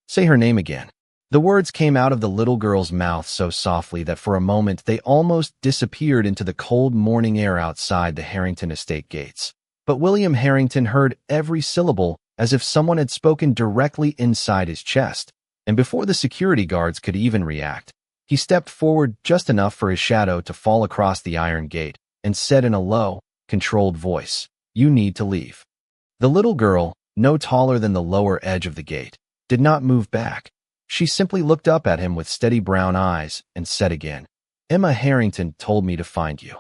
Say her name again." The words came out of the little girl's mouth so softly that for a moment they almost disappeared into the cold morning air outside the Harrington estate gates. But William Harrington heard every syllable as if someone had spoken directly inside his chest, and before the security guards could even react, he stepped forward just enough for his shadow to fall across the iron gate and said in a low, controlled voice, "You need to leave." The little girl, no taller than the lower edge of the gate, did not move back. She simply looked up at him with steady brown eyes and said again, "Emma Harrington told me to find you."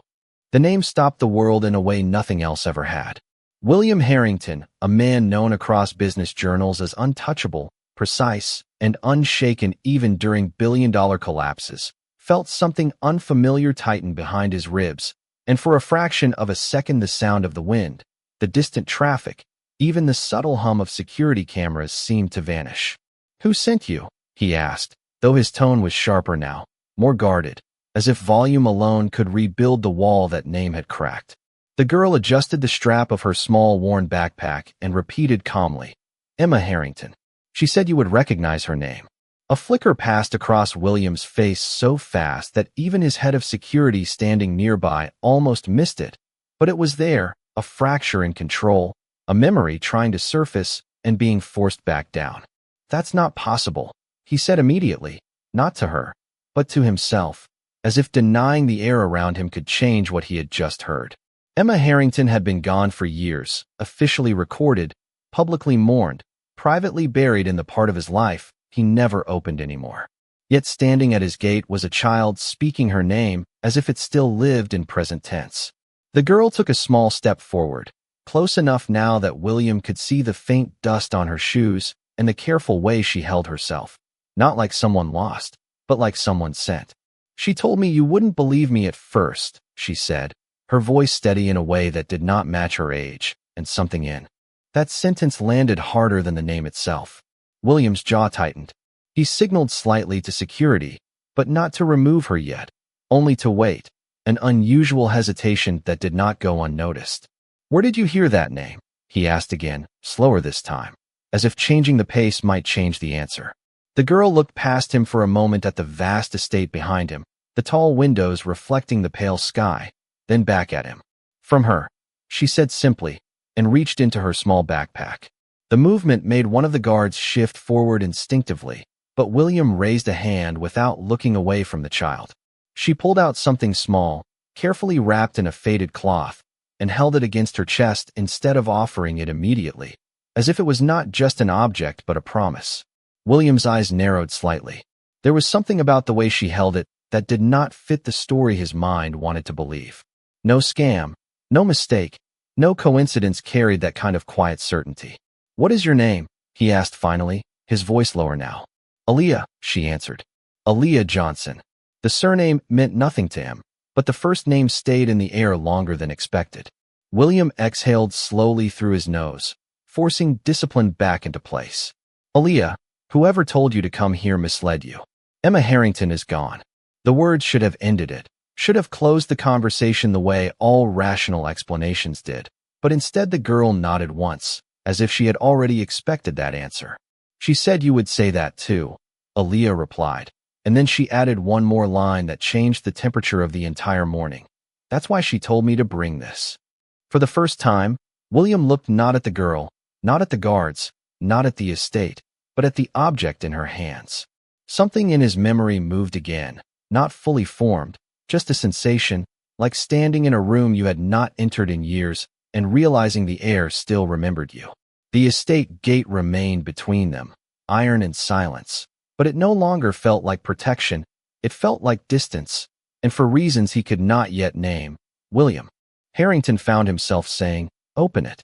The name stopped the world in a way nothing else ever had. William Harrington, a man known across business journals as untouchable, precise, and unshaken even during billion-dollar collapses, felt something unfamiliar tighten behind his ribs, and for a fraction of a second the sound of the wind, the distant traffic, even the subtle hum of security cameras seemed to vanish. "Who sent you?" he asked, though his tone was sharper now, more guarded, as if volume alone could rebuild the wall that name had cracked. The girl adjusted the strap of her small worn backpack and repeated calmly, "Emma Harrington. She said you would recognize her name." A flicker passed across William's face so fast that even his head of security standing nearby almost missed it, but it was there, a fracture in control, a memory trying to surface and being forced back down. "That's not possible," he said immediately, not to her, but to himself, as if denying the air around him could change what he had just heard. Emma Harrington had been gone for years, officially recorded, publicly mourned, privately buried in the part of his life he never opened anymore. Yet standing at his gate was a child speaking her name as if it still lived in present tense. The girl took a small step forward, close enough now that William could see the faint dust on her shoes and the careful way she held herself. Not like someone lost, but like someone sent. "She told me you wouldn't believe me at first," she said, her voice steady in a way that did not match her age, and something in that sentence landed harder than the name itself. William's jaw tightened. He signaled slightly to security, but not to remove her yet, only to wait, an unusual hesitation that did not go unnoticed. "Where did you hear that name?" he asked again, slower this time, as if changing the pace might change the answer. The girl looked past him for a moment at the vast estate behind him, the tall windows reflecting the pale sky, then back at him. "From her," she said simply, and reached into her small backpack. The movement made one of the guards shift forward instinctively, but William raised a hand without looking away from the child. She pulled out something small, carefully wrapped in a faded cloth, and held it against her chest instead of offering it immediately, as if it was not just an object but a promise. William's eyes narrowed slightly. There was something about the way she held it that did not fit the story his mind wanted to believe. No scam, no mistake, no coincidence carried that kind of quiet certainty. "What is your name?" he asked finally, his voice lower now. "Aaliyah," she answered. "Aaliyah Johnson." The surname meant nothing to him, but the first name stayed in the air longer than expected. William exhaled slowly through his nose, forcing discipline back into place. "Aaliyah, whoever told you to come here misled you. Emma Harrington is gone." The words should have ended it, should have closed the conversation the way all rational explanations did, but instead the girl nodded once, as if she had already expected that answer. "She said you would say that too," Aaliyah replied, and then she added one more line that changed the temperature of the entire morning. "That's why she told me to bring this." For the first time, William looked not at the girl, not at the guards, not at the estate, but at the object in her hands. Something in his memory moved again, not fully formed, just a sensation, like standing in a room you had not entered in years and realizing the air still remembered you. The estate gate remained between them, iron and silence, but it no longer felt like protection, it felt like distance, and for reasons he could not yet name, William Harrington found himself saying, "Open it."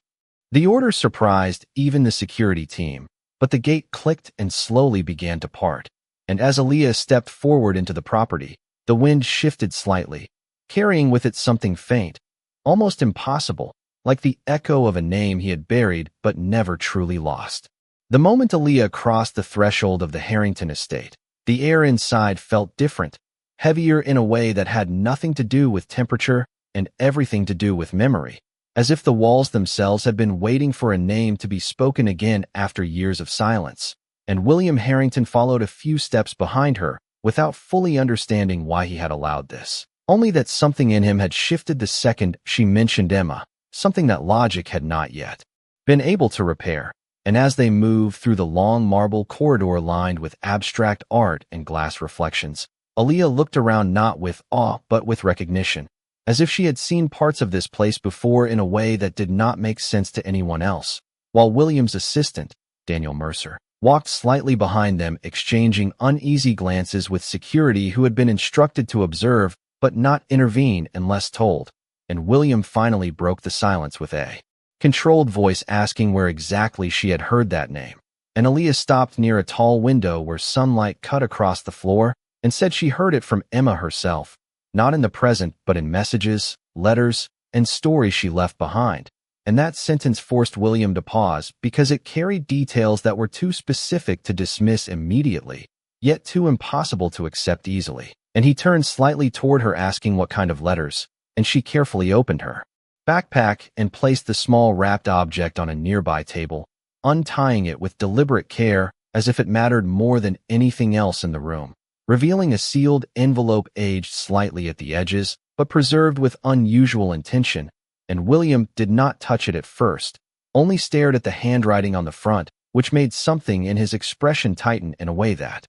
The order surprised even the security team, but the gate clicked and slowly began to part, and as Aaliyah stepped forward into the property, the wind shifted slightly, carrying with it something faint, almost impossible, like the echo of a name he had buried but never truly lost. The moment Aaliyah crossed the threshold of the Harrington estate, the air inside felt different, heavier in a way that had nothing to do with temperature and everything to do with memory, as if the walls themselves had been waiting for a name to be spoken again after years of silence. and William Harrington followed a few steps behind her, without fully understanding why he had allowed this. Only that something in him had shifted the second she mentioned Emma, something that logic had not yet been able to repair. And as they moved through the long marble corridor lined with abstract art and glass reflections, Aaliyah looked around not with awe but with recognition, as if she had seen parts of this place before in a way that did not make sense to anyone else, while William's assistant, Daniel Mercer, walked slightly behind them, exchanging uneasy glances with security who had been instructed to observe but not intervene unless told. And William finally broke the silence with a controlled voice asking where exactly she had heard that name. And Aaliyah stopped near a tall window where sunlight cut across the floor and said she heard it from Emma herself, not in the present but in messages, letters, and stories she left behind. And that sentence forced William to pause because it carried details that were too specific to dismiss immediately, yet too impossible to accept easily. And he turned slightly toward her asking what kind of letters, and she carefully opened her backpack and placed the small wrapped object on a nearby table, untying it with deliberate care as if it mattered more than anything else in the room, revealing a sealed envelope aged slightly at the edges but preserved with unusual intention. And William did not touch it at first, only stared at the handwriting on the front, which made something in his expression tighten in a way that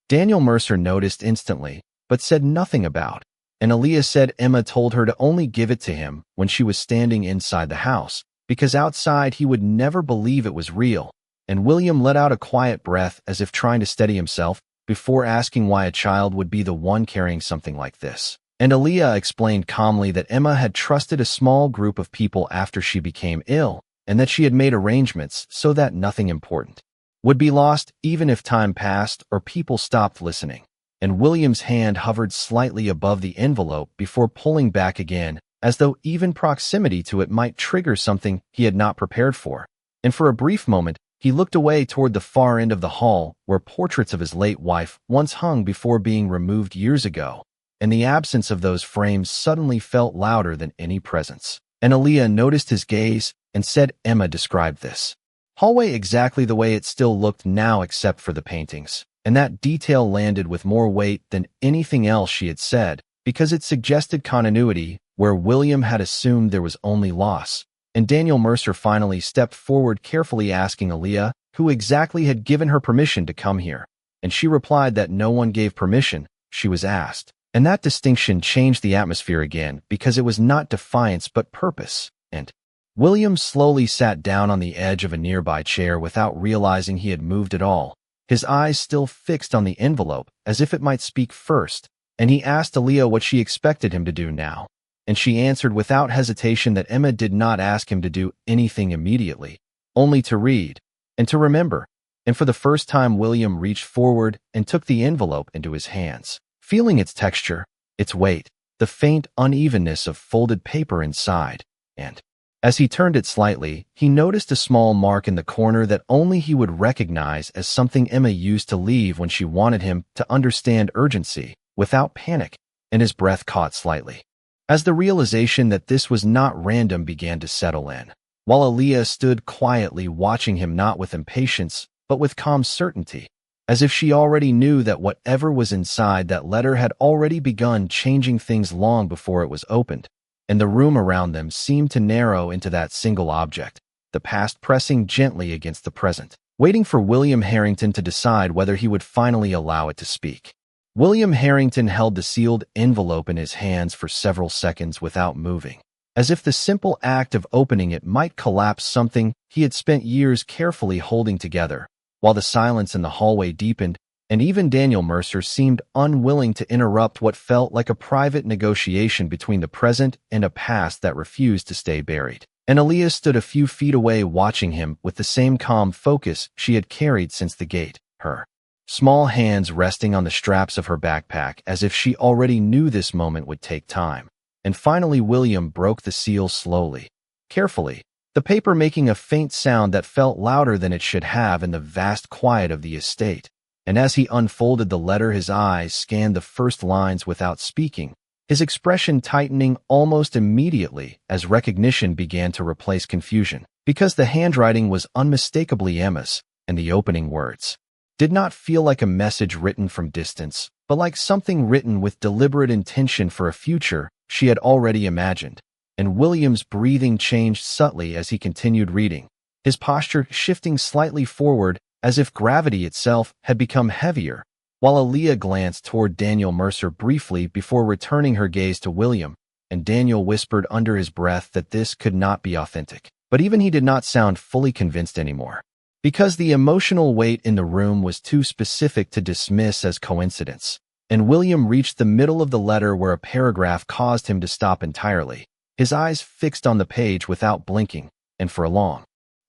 Daniel Mercer noticed instantly, but said nothing about. And Aaliyah said Emma told her to only give it to him when she was standing inside the house, because outside he would never believe it was real. And William let out a quiet breath as if trying to steady himself before asking why a child would be the one carrying something like this. And Aaliyah explained calmly that Emma had trusted a small group of people after she became ill, and that she had made arrangements so that nothing important would be lost even if time passed or people stopped listening. And William's hand hovered slightly above the envelope before pulling back again, as though even proximity to it might trigger something he had not prepared for. And for a brief moment, he looked away toward the far end of the hall where portraits of his late wife once hung before being removed years ago. And the absence of those frames suddenly felt louder than any presence. And Aaliyah noticed his gaze and said Emma described this hallway exactly the way it still looked now except for the paintings. And that detail landed with more weight than anything else she had said, because it suggested continuity where William had assumed there was only loss. And Daniel Mercer finally stepped forward, carefully asking Aaliyah who exactly had given her permission to come here. And she replied that no one gave permission, she was asked. And that distinction changed the atmosphere again, because it was not defiance but purpose. And William slowly sat down on the edge of a nearby chair without realizing he had moved at all, his eyes still fixed on the envelope as if it might speak first. And he asked Aaliyah what she expected him to do now. And she answered without hesitation that Emma did not ask him to do anything immediately, only to read and to remember. And for the first time, William reached forward and took the envelope into his hands, feeling its texture, its weight, the faint unevenness of folded paper inside. And as he turned it slightly, he noticed a small mark in the corner that only he would recognize as something Emma used to leave when she wanted him to understand urgency without panic, and his breath caught slightly as the realization that this was not random began to settle in, while Aaliyah stood quietly watching him, not with impatience but with calm certainty, as if she already knew that whatever was inside that letter had already begun changing things long before it was opened. And the room around them seemed to narrow into that single object, the past pressing gently against the present, waiting for William Harrington to decide whether he would finally allow it to speak. William Harrington held the sealed envelope in his hands for several seconds without moving, as if the simple act of opening it might collapse something he had spent years carefully holding together, while the silence in the hallway deepened, and even Daniel Mercer seemed unwilling to interrupt what felt like a private negotiation between the present and a past that refused to stay buried. And Aaliyah stood a few feet away watching him with the same calm focus she had carried since the gate, her small hands resting on the straps of her backpack as if she already knew this moment would take time. And finally William broke the seal slowly, carefully, the paper making a faint sound that felt louder than it should have in the vast quiet of the estate. And as he unfolded the letter, his eyes scanned the first lines without speaking, his expression tightening almost immediately as recognition began to replace confusion, because the handwriting was unmistakably Emma's, and the opening words, did not feel like a message written from distance, but like something written with deliberate intention for a future she had already imagined. And William's breathing changed subtly as he continued reading, his posture shifting slightly forward as if gravity itself had become heavier, while Aaliyah glanced toward Daniel Mercer briefly before returning her gaze to William, and Daniel whispered under his breath that this could not be authentic. But even he did not sound fully convinced anymore, because the emotional weight in the room was too specific to dismiss as coincidence. And William reached the middle of the letter where a paragraph caused him to stop entirely, his eyes fixed on the page without blinking, and for a long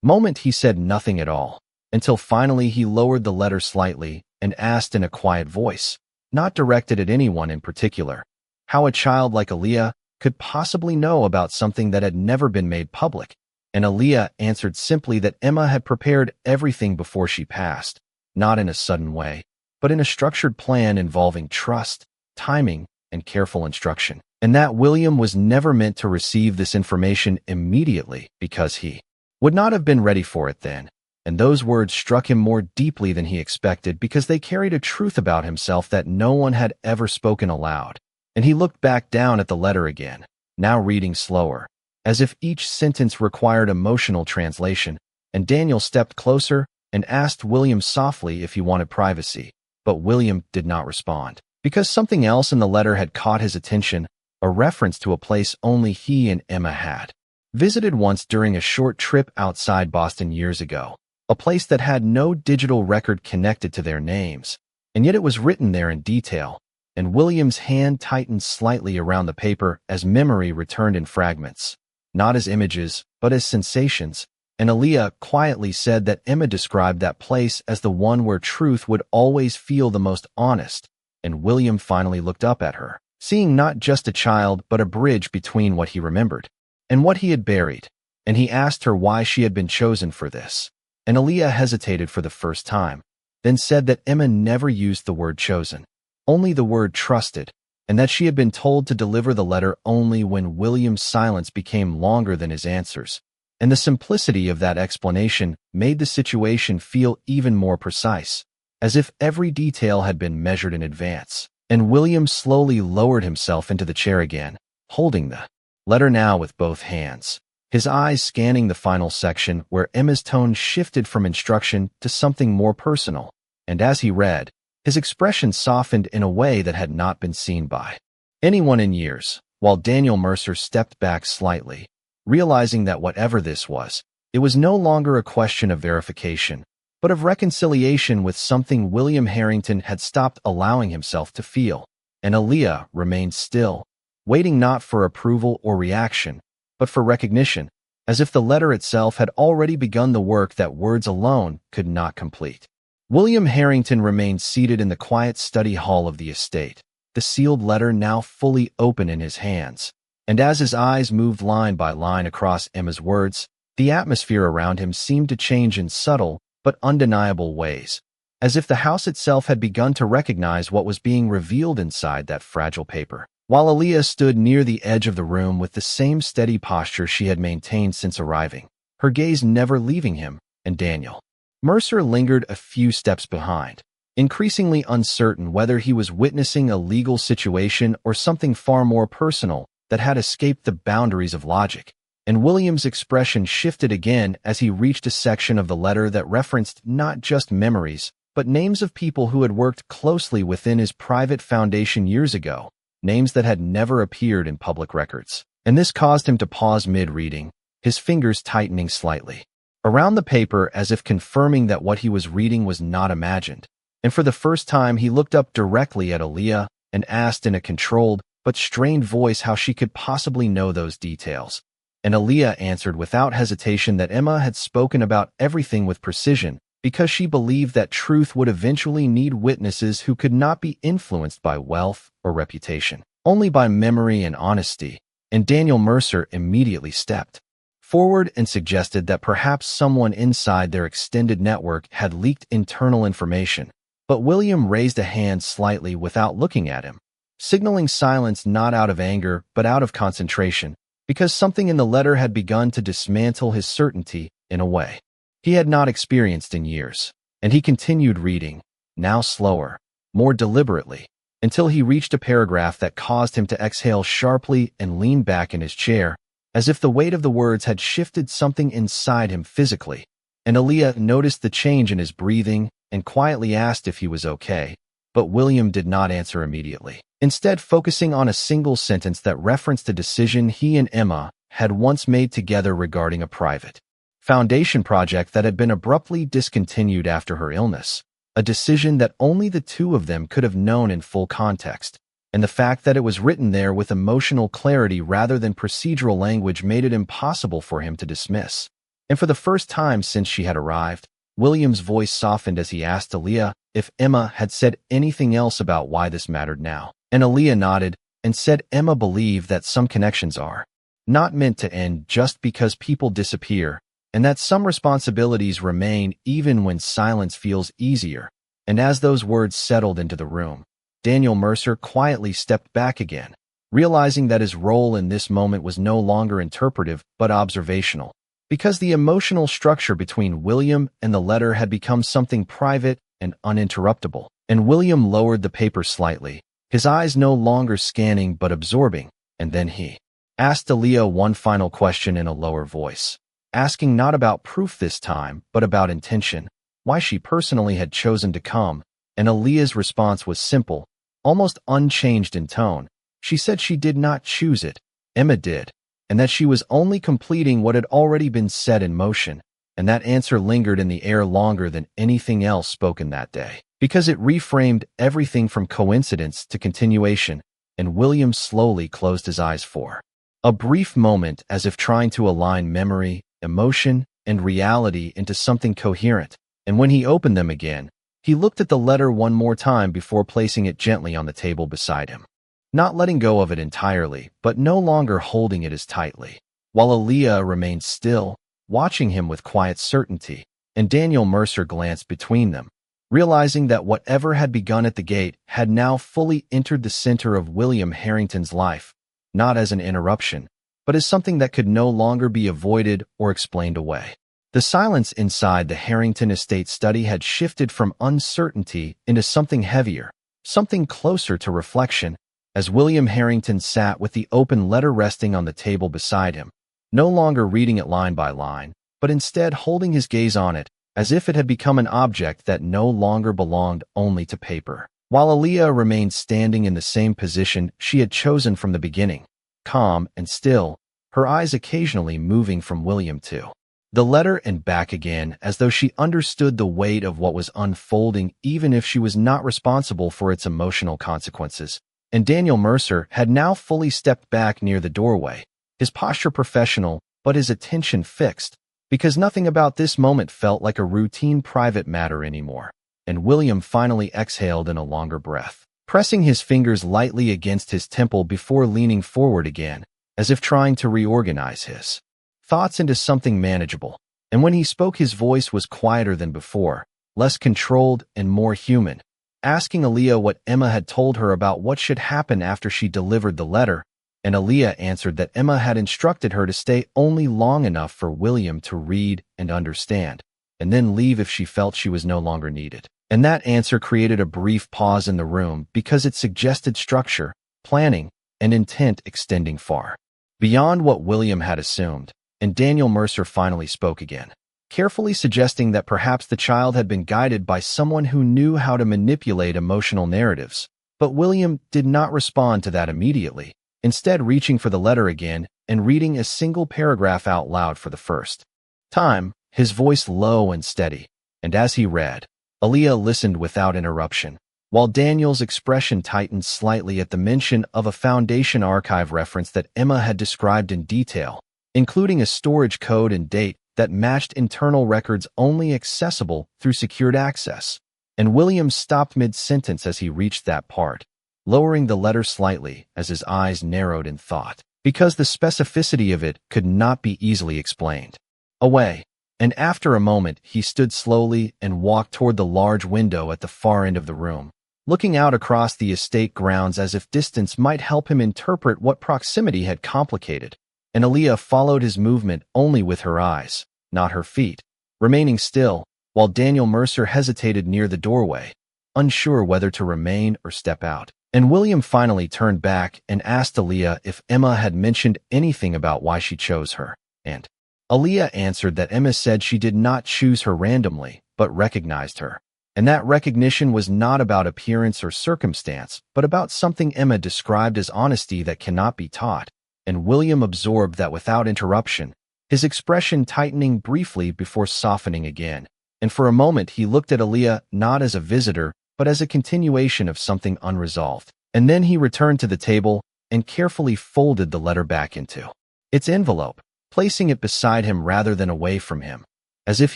moment he said nothing at all, until finally he lowered the letter slightly and asked in a quiet voice, not directed at anyone in particular, how a child like Aaliyah could possibly know about something that had never been made public. And Aaliyah answered simply that Emma had prepared everything before she passed, not in a sudden way, but in a structured plan involving trust, timing, and careful instruction, and that William was never meant to receive this information immediately because he would not have been ready for it then. And those words struck him more deeply than he expected because they carried a truth about himself that no one had ever spoken aloud. And he looked back down at the letter again, now reading slower, as if each sentence required emotional translation, and Daniel stepped closer and asked William softly if he wanted privacy. But William did not respond, because something else in the letter had caught his attention, a reference to a place only he and Emma had visited once during a short trip outside Boston years ago, a place that had no digital record connected to their names, and yet it was written there in detail, and William's hand tightened slightly around the paper as memory returned in fragments, not as images, but as sensations, and Aaliyah quietly said that Emma described that place as the one where truth would always feel the most honest, and William finally looked up at her, seeing not just a child but a bridge between what he remembered and what he had buried, and he asked her why she had been chosen for this. And Aaliyah hesitated for the first time, then said that Emma never used the word chosen, only the word trusted, and that she had been told to deliver the letter only when William's silence became longer than his answers. And the simplicity of that explanation made the situation feel even more precise, as if every detail had been measured in advance. And William slowly lowered himself into the chair again, holding the letter now with both hands, his eyes scanning the final section where Emma's tone shifted from instruction to something more personal. And as he read, his expression softened in a way that had not been seen by anyone in years, while Daniel Mercer stepped back slightly, realizing that whatever this was, it was no longer a question of verification, but of reconciliation with something William Harrington had stopped allowing himself to feel. And Aaliyah remained still, waiting not for approval or reaction, but for recognition, as if the letter itself had already begun the work that words alone could not complete. William Harrington remained seated in the quiet study hall of the estate, the sealed letter now fully open in his hands. And as his eyes moved line by line across Emma's words, the atmosphere around him seemed to change in subtle but undeniable ways, as if the house itself had begun to recognize what was being revealed inside that fragile paper. While Aaliyah stood near the edge of the room with the same steady posture she had maintained since arriving, her gaze never leaving him, and Daniel Mercer lingered a few steps behind, increasingly uncertain whether he was witnessing a legal situation or something far more personal that had escaped the boundaries of logic. And William's expression shifted again as he reached a section of the letter that referenced not just memories, but names of people who had worked closely within his private foundation years ago, names that had never appeared in public records. And this caused him to pause mid-reading, his fingers tightening slightly around the paper as if confirming that what he was reading was not imagined. And for the first time, he looked up directly at Aaliyah and asked in a controlled but strained voice how she could possibly know those details. And Aaliyah answered without hesitation that Emma had spoken about everything with precision because she believed that truth would eventually need witnesses who could not be influenced by wealth or reputation, only by memory and honesty. And Daniel Mercer immediately stepped forward and suggested that perhaps someone inside their extended network had leaked internal information. But William raised a hand slightly without looking at him, signaling silence not out of anger but out of concentration, because something in the letter had begun to dismantle his certainty in a way he had not experienced in years. and he continued reading, now slower, more deliberately, until he reached a paragraph that caused him to exhale sharply and lean back in his chair, as if the weight of the words had shifted something inside him physically. And Aaliyah noticed the change in his breathing and quietly asked if he was okay, but William did not answer immediately, instead focusing on a single sentence that referenced a decision he and Emma had once made together regarding a private foundation project that had been abruptly discontinued after her illness, a decision that only the two of them could have known in full context, and the fact that it was written there with emotional clarity rather than procedural language made it impossible for him to dismiss. And for the first time since she had arrived, William's voice softened as he asked Aaliyah if Emma had said anything else about why this mattered now. And Aaliyah nodded and said Emma believed that some connections are not meant to end just because people disappear, and that some responsibilities remain even when silence feels easier. And as those words settled into the room, Daniel Mercer quietly stepped back again, realizing that his role in this moment was no longer interpretive but observational, because the emotional structure between William and the letter had become something private and uninterruptible. And William lowered the paper slightly, his eyes no longer scanning but absorbing, and then he asked Aaliyah one final question in a lower voice, asking not about proof this time, but about intention, why she personally had chosen to come. And Aaliyah's response was simple, almost unchanged in tone. She said she did not choose it, Emma did, and that she was only completing what had already been set in motion. And that answer lingered in the air longer than anything else spoken that day, because it reframed everything from coincidence to continuation. And William slowly closed his eyes for a brief moment, as if trying to align memory, emotion, and reality into something coherent. And when he opened them again, he looked at the letter one more time before placing it gently on the table beside him, not letting go of it entirely, but no longer holding it as tightly, while Aaliyah remained still, watching him with quiet certainty. And Daniel Mercer glanced between them, realizing that whatever had begun at the gate had now fully entered the center of William Harrington's life, not as an interruption, but as something that could no longer be avoided or explained away. The silence inside the Harrington estate study had shifted from uncertainty into something heavier, something closer to reflection, as William Harrington sat with the open letter resting on the table beside him, no longer reading it line by line, but instead holding his gaze on it, as if it had become an object that no longer belonged only to paper. While Aaliyah remained standing in the same position she had chosen from the beginning, calm and still, her eyes occasionally moving from William to the letter and back again, as though she understood the weight of what was unfolding even if she was not responsible for its emotional consequences. And Daniel Mercer had now fully stepped back near the doorway, his posture professional but his attention fixed, because nothing about this moment felt like a routine private matter anymore. And William finally exhaled in a longer breath, pressing his fingers lightly against his temple before leaning forward again, as if trying to reorganize his thoughts into something manageable. And when he spoke, his voice was quieter than before, less controlled and more human, asking Aaliyah what Emma had told her about what should happen after she delivered the letter. And Aaliyah answered that Emma had instructed her to stay only long enough for William to read and understand, and then leave if she felt she was no longer needed. And that answer created a brief pause in the room because it suggested structure, planning, and intent extending far beyond what William had assumed. And Daniel Mercer finally spoke again, carefully suggesting that perhaps the child had been guided by someone who knew how to manipulate emotional narratives. But William did not respond to that immediately, instead reaching for the letter again and reading a single paragraph out loud for the first time, his voice low and steady. And as he read, Aaliyah listened without interruption, while Daniel's expression tightened slightly at the mention of a Foundation archive reference that Emma had described in detail, including a storage code and date that matched internal records only accessible through secured access. And William stopped mid-sentence as he reached that part, lowering the letter slightly as his eyes narrowed in thought, because the specificity of it could not be easily explained away. And after a moment, he stood slowly and walked toward the large window at the far end of the room, looking out across the estate grounds as if distance might help him interpret what proximity had complicated. And Aaliyah followed his movement only with her eyes, not her feet, remaining still, while Daniel Mercer hesitated near the doorway, unsure whether to remain or step out. And William finally turned back and asked Aaliyah if Emma had mentioned anything about why she chose her. And Aaliyah answered that Emma said she did not choose her randomly, but recognized her. And that recognition was not about appearance or circumstance, but about something Emma described as honesty that cannot be taught. And William absorbed that without interruption, his expression tightening briefly before softening again. And for a moment he looked at Aaliyah not as a visitor, but as a continuation of something unresolved. And then he returned to the table and carefully folded the letter back into its envelope, placing it beside him rather than away from him, as if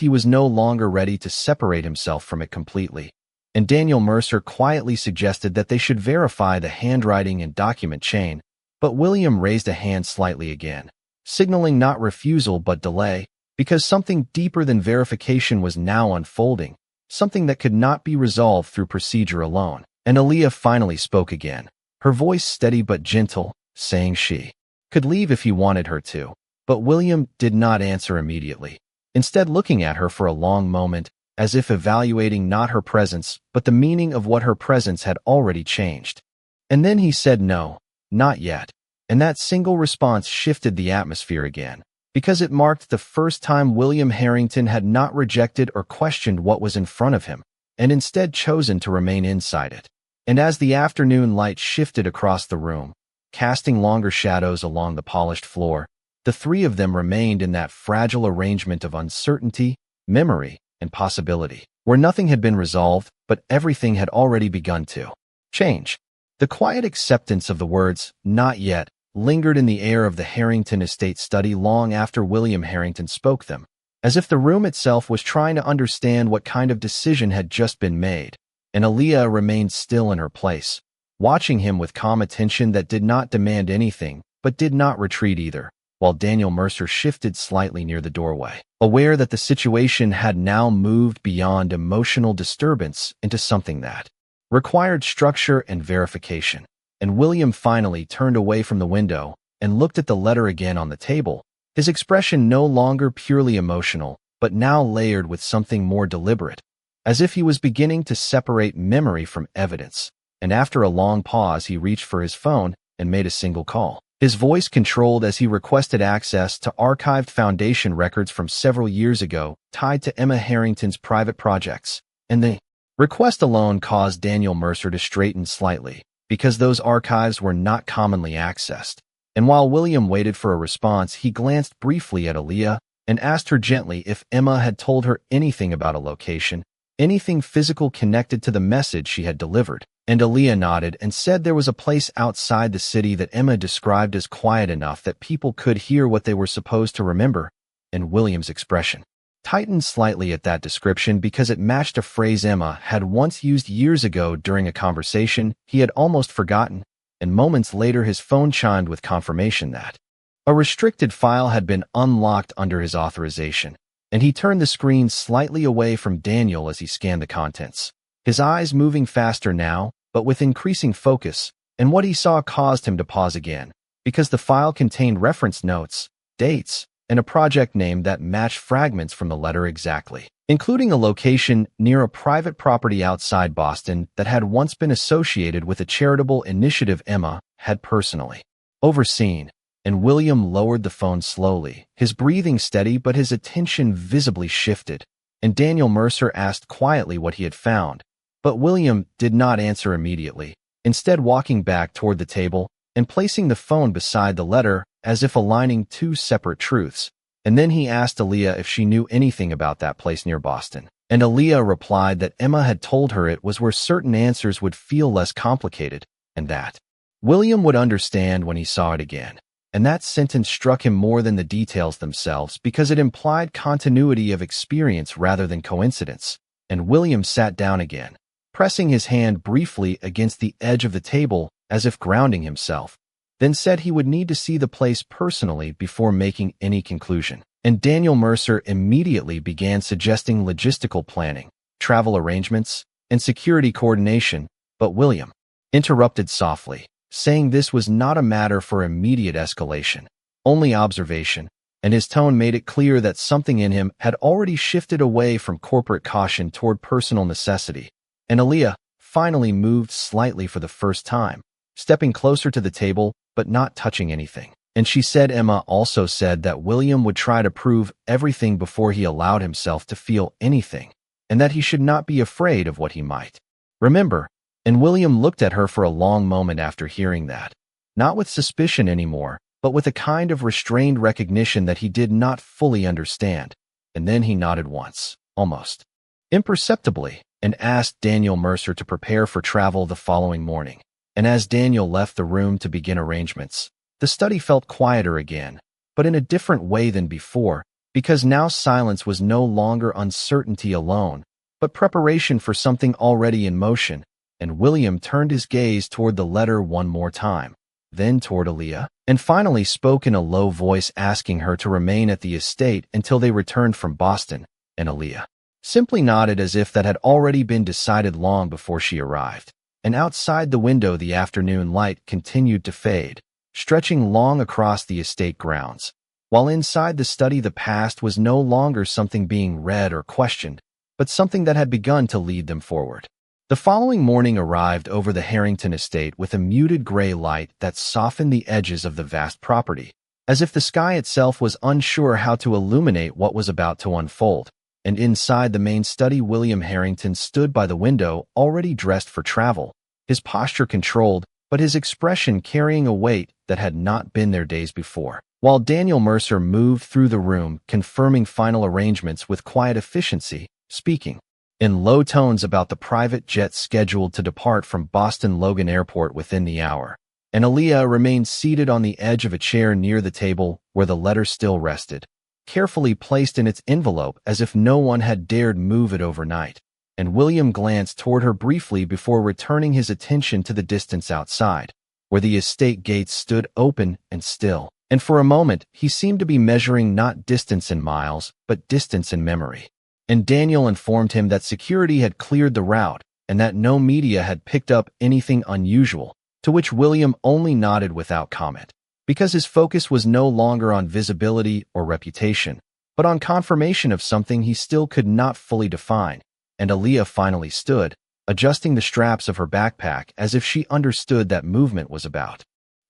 he was no longer ready to separate himself from it completely. And Daniel Mercer quietly suggested that they should verify the handwriting and document chain, but William raised a hand slightly again, signaling not refusal but delay, because something deeper than verification was now unfolding, something that could not be resolved through procedure alone. And Aaliyah finally spoke again, her voice steady but gentle, saying she could leave if he wanted her to. But William did not answer immediately, instead looking at her for a long moment, as if evaluating not her presence, but the meaning of what her presence had already changed. And then he said no, not yet. And that single response shifted the atmosphere again, because it marked the first time William Harrington had not rejected or questioned what was in front of him, and instead chosen to remain inside it. And as the afternoon light shifted across the room, casting longer shadows along the polished floor, the three of them remained in that fragile arrangement of uncertainty, memory, and possibility, where nothing had been resolved, but everything had already begun to change. The quiet acceptance of the words, "not yet," lingered in the air of the Harrington estate study long after William Harrington spoke them, as if the room itself was trying to understand what kind of decision had just been made. And Aaliyah remained still in her place, watching him with calm attention that did not demand anything, but did not retreat either, while Daniel Mercer shifted slightly near the doorway, aware that the situation had now moved beyond emotional disturbance into something that required structure and verification. And William finally turned away from the window and looked at the letter again on the table, his expression no longer purely emotional, but now layered with something more deliberate, as if he was beginning to separate memory from evidence. And after a long pause, he reached for his phone and made a single call, his voice controlled as he requested access to archived Foundation records from several years ago tied to Emma Harrington's private projects. And the request alone caused Daniel Mercer to straighten slightly, because those archives were not commonly accessed. And while William waited for a response, he glanced briefly at Aaliyah and asked her gently if Emma had told her anything about a location, anything physical connected to the message she had delivered. And Aaliyah nodded and said there was a place outside the city that Emma described as quiet enough that people could hear what they were supposed to remember. And William's expression tightened slightly at that description because it matched a phrase Emma had once used years ago during a conversation he had almost forgotten. And moments later his phone chimed with confirmation that a restricted file had been unlocked under his authorization, and he turned the screen slightly away from Daniel as he scanned the contents, his eyes moving faster now, but with increasing focus. And what he saw caused him to pause again, because the file contained reference notes, dates, and a project name that matched fragments from the letter exactly, including a location near a private property outside Boston that had once been associated with a charitable initiative Emma had personally overseen. And William lowered the phone slowly, his breathing steady but his attention visibly shifted. And Daniel Mercer asked quietly what he had found, but William did not answer immediately, instead walking back toward the table and placing the phone beside the letter as if aligning two separate truths. And then he asked Aaliyah if she knew anything about that place near Boston. And Aaliyah replied that Emma had told her it was where certain answers would feel less complicated, and that William would understand when he saw it again. And that sentence struck him more than the details themselves because it implied continuity of experience rather than coincidence. And William sat down again, pressing his hand briefly against the edge of the table as if grounding himself, then said he would need to see the place personally before making any conclusion. And Daniel Mercer immediately began suggesting logistical planning, travel arrangements, and security coordination, but William interrupted softly, saying this was not a matter for immediate escalation, only observation, and his tone made it clear that something in him had already shifted away from corporate caution toward personal necessity. And Aaliyah finally moved slightly for the first time, stepping closer to the table but not touching anything. And she said Emma also said that William would try to prove everything before he allowed himself to feel anything, and that he should not be afraid of what he might. Remember, and William looked at her for a long moment after hearing that, not with suspicion anymore, but with a kind of restrained recognition that he did not fully understand, and then he nodded once, almost imperceptibly, and asked Daniel Mercer to prepare for travel the following morning. And as Daniel left the room to begin arrangements, the study felt quieter again, but in a different way than before, because now silence was no longer uncertainty alone, but preparation for something already in motion, and William turned his gaze toward the letter one more time, then toward Aaliyah, and finally spoke in a low voice asking her to remain at the estate until they returned from Boston, and Aaliyah simply nodded as if that had already been decided long before she arrived. And outside the window the afternoon light continued to fade, stretching long across the estate grounds, while inside the study the past was no longer something being read or questioned, but something that had begun to lead them forward. The following morning arrived over the Harrington estate with a muted gray light that softened the edges of the vast property, as if the sky itself was unsure how to illuminate what was about to unfold. And inside the main study William Harrington stood by the window, already dressed for travel, his posture controlled, but his expression carrying a weight that had not been there days before, while Daniel Mercer moved through the room, confirming final arrangements with quiet efficiency, speaking in low tones about the private jet scheduled to depart from Boston Logan Airport within the hour. And Aaliyah remained seated on the edge of a chair near the table where the letter still rested, carefully placed in its envelope as if no one had dared move it overnight. And William glanced toward her briefly before returning his attention to the distance outside, where the estate gates stood open and still. And for a moment, he seemed to be measuring not distance in miles, but distance in memory. And Daniel informed him that security had cleared the route and that no media had picked up anything unusual, to which William only nodded without comment, because his focus was no longer on visibility or reputation, but on confirmation of something he still could not fully define. And Aaliyah finally stood, adjusting the straps of her backpack as if she understood that movement was about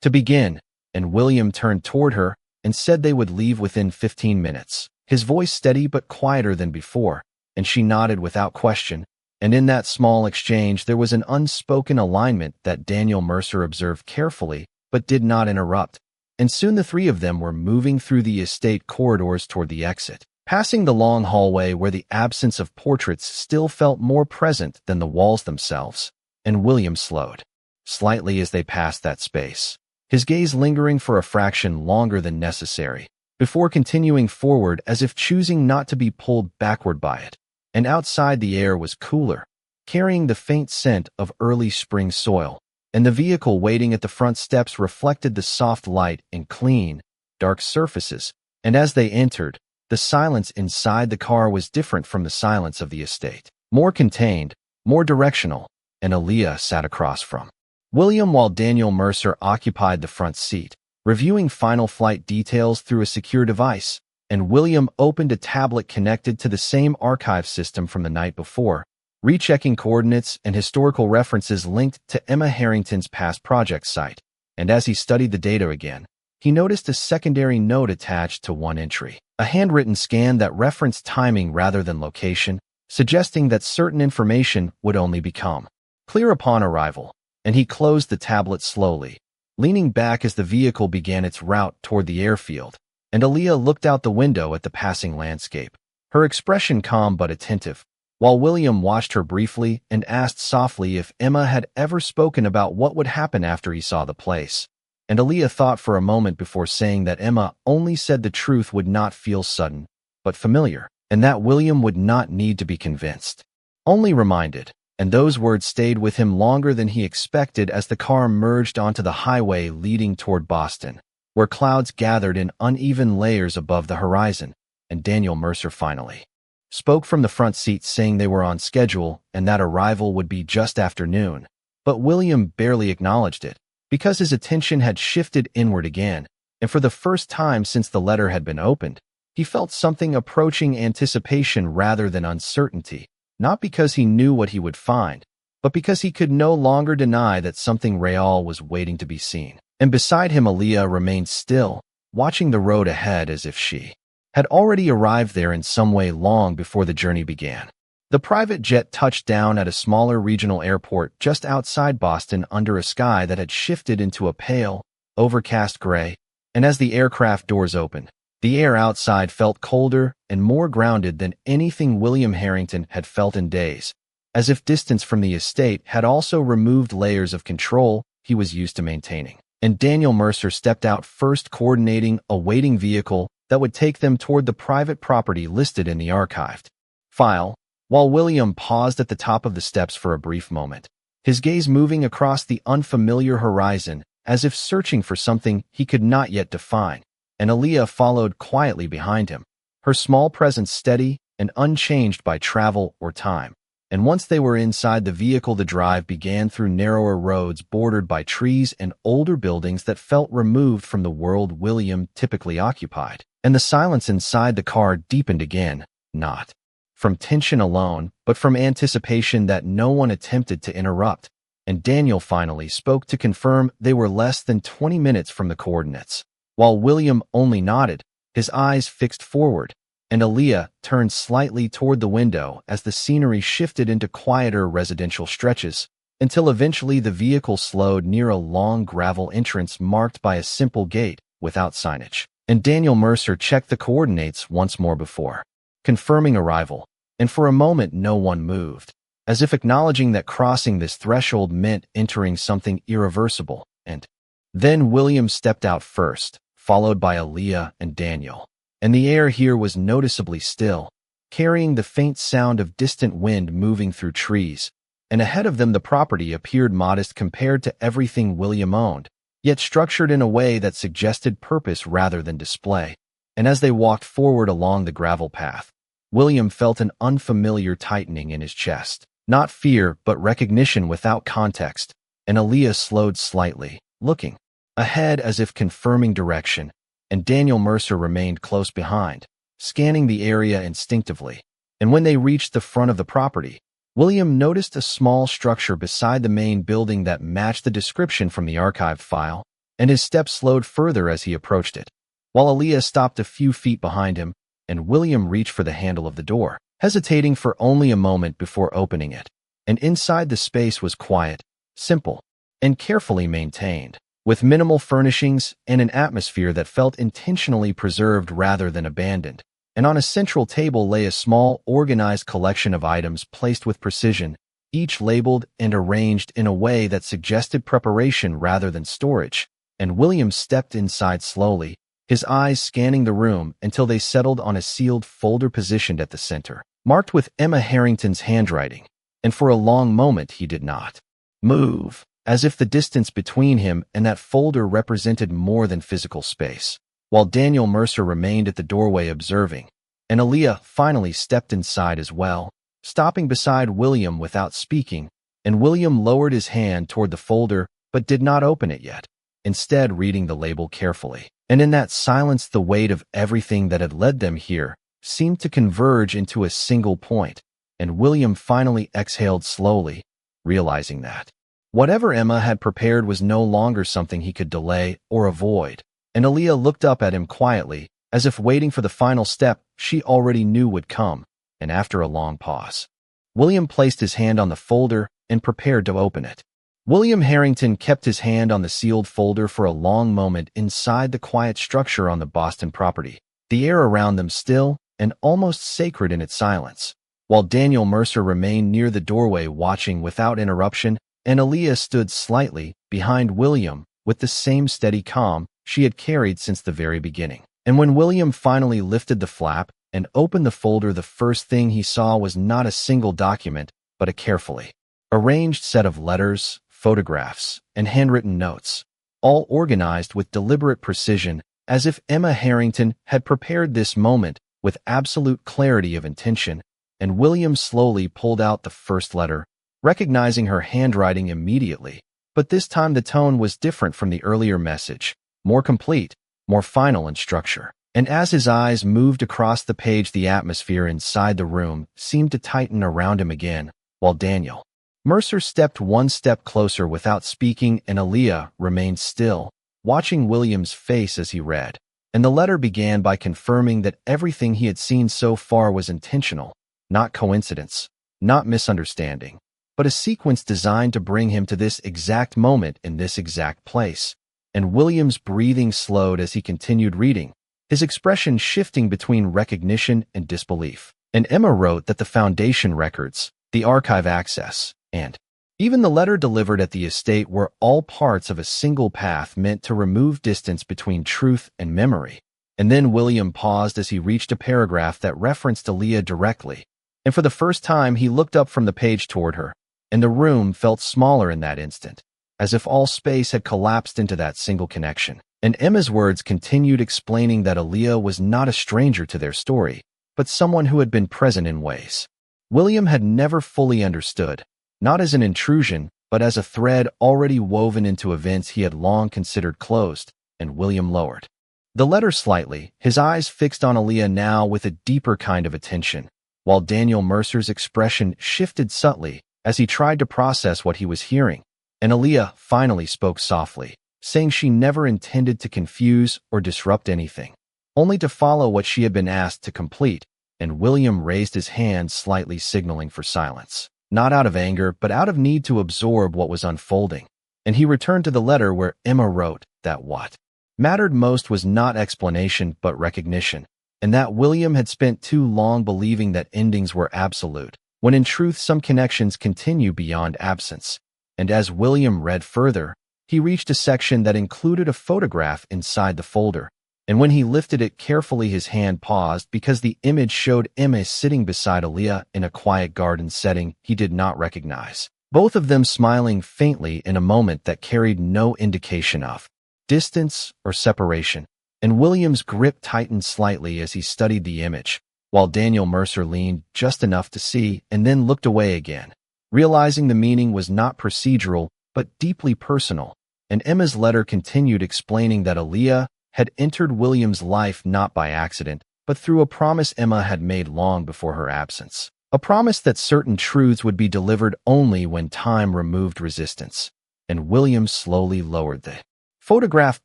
to begin, and William turned toward her and said they would leave within 15 minutes. His voice steady but quieter than before, and she nodded without question, and in that small exchange there was an unspoken alignment that Daniel Mercer observed carefully but did not interrupt, and soon the three of them were moving through the estate corridors toward the exit, passing the long hallway where the absence of portraits still felt more present than the walls themselves, and William slowed slightly as they passed that space, his gaze lingering for a fraction longer than necessary, before continuing forward as if choosing not to be pulled backward by it. And outside the air was cooler, carrying the faint scent of early spring soil, and the vehicle waiting at the front steps reflected the soft light in clean, dark surfaces, and as they entered, the silence inside the car was different from the silence of the estate, more contained, more directional, and Aaliyah sat across from William while Daniel Mercer occupied the front seat, reviewing final flight details through a secure device, and William opened a tablet connected to the same archive system from the night before, rechecking coordinates and historical references linked to Emma Harrington's past project site. And as he studied the data again, he noticed a secondary note attached to one entry, a handwritten scan that referenced timing rather than location, suggesting that certain information would only become clear upon arrival. And he closed the tablet slowly, leaning back as the vehicle began its route toward the airfield, and Aaliyah looked out the window at the passing landscape, her expression calm but attentive, while William watched her briefly and asked softly if Emma had ever spoken about what would happen after he saw the place. And Aaliyah thought for a moment before saying that Emma only said the truth would not feel sudden, but familiar, and that William would not need to be convinced, only reminded. And those words stayed with him longer than he expected as the car merged onto the highway leading toward Boston, where clouds gathered in uneven layers above the horizon, and Daniel Mercer finally spoke from the front seat saying they were on schedule and that arrival would be just after noon. But William barely acknowledged it, because his attention had shifted inward again, and for the first time since the letter had been opened, he felt something approaching anticipation rather than uncertainty, not because he knew what he would find, but because he could no longer deny that something real was waiting to be seen. And beside him, Aaliyah remained still, watching the road ahead as if she had already arrived there in some way long before the journey began. The private jet touched down at a smaller regional airport just outside Boston under a sky that had shifted into a pale, overcast gray, and as the aircraft doors opened, the air outside felt colder and more grounded than anything William Harrington had felt in days, as if distance from the estate had also removed layers of control he was used to maintaining. And Daniel Mercer stepped out first, coordinating a waiting vehicle that would take them toward the private property listed in the archived file, while William paused at the top of the steps for a brief moment, his gaze moving across the unfamiliar horizon as if searching for something he could not yet define. And Aaliyah followed quietly behind him, her small presence steady and unchanged by travel or time. And once they were inside the vehicle, the drive began through narrower roads bordered by trees and older buildings that felt removed from the world William typically occupied. And the silence inside the car deepened again, not from tension alone, but from anticipation that no one attempted to interrupt. And Daniel finally spoke to confirm they were less than 20 minutes from the coordinates, while William only nodded, his eyes fixed forward, and Aaliyah turned slightly toward the window as the scenery shifted into quieter residential stretches, until eventually the vehicle slowed near a long gravel entrance marked by a simple gate without signage. And Daniel Mercer checked the coordinates once more before confirming arrival, and for a moment no one moved, as if acknowledging that crossing this threshold meant entering something irreversible. And then William stepped out first, followed by Aaliyah and Daniel. And the air here was noticeably still, carrying the faint sound of distant wind moving through trees, and ahead of them the property appeared modest compared to everything William owned, yet structured in a way that suggested purpose rather than display. And as they walked forward along the gravel path, William felt an unfamiliar tightening in his chest. Not fear, but recognition without context, and Aaliyah slowed slightly, looking ahead as if confirming direction, and Daniel Mercer remained close behind, scanning the area instinctively. And when they reached the front of the property, William noticed a small structure beside the main building that matched the description from the archived file, and his steps slowed further as he approached it, while Aaliyah stopped a few feet behind him, and William reached for the handle of the door, hesitating for only a moment before opening it. And inside the space was quiet, simple, and carefully maintained, with minimal furnishings and an atmosphere that felt intentionally preserved rather than abandoned. And on a central table lay a small, organized collection of items placed with precision, each labeled and arranged in a way that suggested preparation rather than storage. And William stepped inside slowly, his eyes scanning the room until they settled on a sealed folder positioned at the center, marked with Emma Harrington's handwriting. And for a long moment he did not move, as if the distance between him and that folder represented more than physical space, while Daniel Mercer remained at the doorway observing. And Aaliyah finally stepped inside as well, stopping beside William without speaking, and William lowered his hand toward the folder but did not open it yet, instead reading the label carefully. And in that silence the weight of everything that had led them here seemed to converge into a single point, and William finally exhaled slowly, realizing that whatever Emma had prepared was no longer something he could delay or avoid. And Aaliyah looked up at him quietly, as if waiting for the final step she already knew would come, and after a long pause, William placed his hand on the folder and prepared to open it. William Harrington kept his hand on the sealed folder for a long moment inside the quiet structure on the Boston property, the air around them still and almost sacred in its silence, while Daniel Mercer remained near the doorway watching without interruption, and Aaliyah stood slightly behind William with the same steady calm she had carried since the very beginning. And when William finally lifted the flap and opened the folder, the first thing he saw was not a single document, but a carefully arranged set of letters, photographs, and handwritten notes, all organized with deliberate precision, as if Emma Harrington had prepared this moment with absolute clarity of intention. And William slowly pulled out the first letter, recognizing her handwriting immediately. But this time the tone was different from the earlier message, more complete, more final in structure. And as his eyes moved across the page, the atmosphere inside the room seemed to tighten around him again, while Daniel Mercer stepped one step closer without speaking, and Aaliyah remained still, watching William's face as he read. And the letter began by confirming that everything he had seen so far was intentional, not coincidence, not misunderstanding, but a sequence designed to bring him to this exact moment in this exact place. And William's breathing slowed as he continued reading, his expression shifting between recognition and disbelief. And Emma wrote that the foundation records, the archive access, and even the letter delivered at the estate were all parts of a single path meant to remove distance between truth and memory. And then William paused as he reached a paragraph that referenced Aaliyah directly. And for the first time, he looked up from the page toward her, and the room felt smaller in that instant, as if all space had collapsed into that single connection. And Emma's words continued, explaining that Aaliyah was not a stranger to their story, but someone who had been present in ways William had never fully understood, not as an intrusion, but as a thread already woven into events he had long considered closed. And William lowered the letter slightly, his eyes fixed on Aaliyah now with a deeper kind of attention, while Daniel Mercer's expression shifted subtly as he tried to process what he was hearing. And Aaliyah finally spoke softly, saying she never intended to confuse or disrupt anything, only to follow what she had been asked to complete. And William raised his hand slightly, signaling for silence, not out of anger, but out of need to absorb what was unfolding. And he returned to the letter where Emma wrote that what mattered most was not explanation but recognition, and that William had spent too long believing that endings were absolute, when in truth some connections continue beyond absence. And as William read further, he reached a section that included a photograph inside the folder, and when he lifted it carefully, his hand paused because the image showed Emma sitting beside Aaliyah in a quiet garden setting he did not recognize, both of them smiling faintly in a moment that carried no indication of distance or separation. And William's grip tightened slightly as he studied the image, while Daniel Mercer leaned just enough to see and then looked away again, realizing the meaning was not procedural but deeply personal. And Emma's letter continued, explaining that Aaliyah had entered William's life not by accident, but through a promise Emma had made long before her absence. A promise that certain truths would be delivered only when time removed resistance. And William slowly lowered the photograph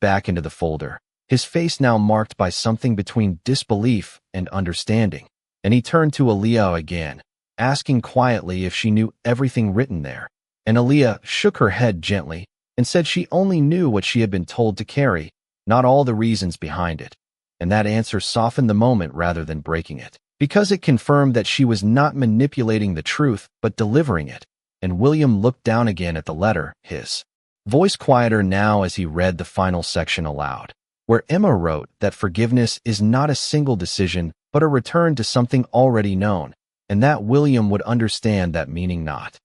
back into the folder, his face now marked by something between disbelief and understanding. And he turned to Aaliyah again, asking quietly if she knew everything written there. And Aaliyah shook her head gently and said she only knew what she had been told to carry, not all the reasons behind it. And that answer softened the moment rather than breaking it, because it confirmed that she was not manipulating the truth, but delivering it. And William looked down again at the letter, his voice quieter now as he read the final section aloud, where Emma wrote that forgiveness is not a single decision, but a return to something already known, and that William would understand that meaning not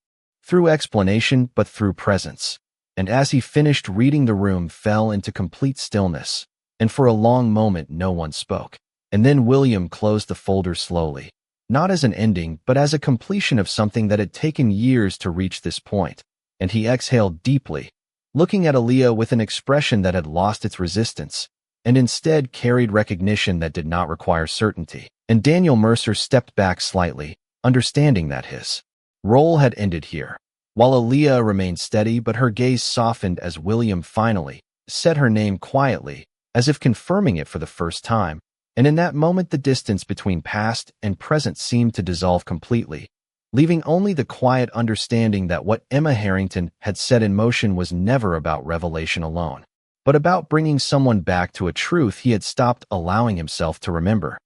through explanation, but through presence. And as he finished reading, the room fell into complete stillness, and for a long moment no one spoke. And then William closed the folder slowly, not as an ending, but as a completion of something that had taken years to reach this point. And he exhaled deeply, looking at Aaliyah with an expression that had lost its resistance, and instead carried recognition that did not require certainty. And Daniel Mercer stepped back slightly, understanding that his role had ended here, while Aaliyah remained steady, but her gaze softened as William finally said her name quietly, as if confirming it for the first time. And in that moment, the distance between past and present seemed to dissolve completely, leaving only the quiet understanding that what Emma Harrington had set in motion was never about revelation alone, but about bringing someone back to a truth he had stopped allowing himself to remember.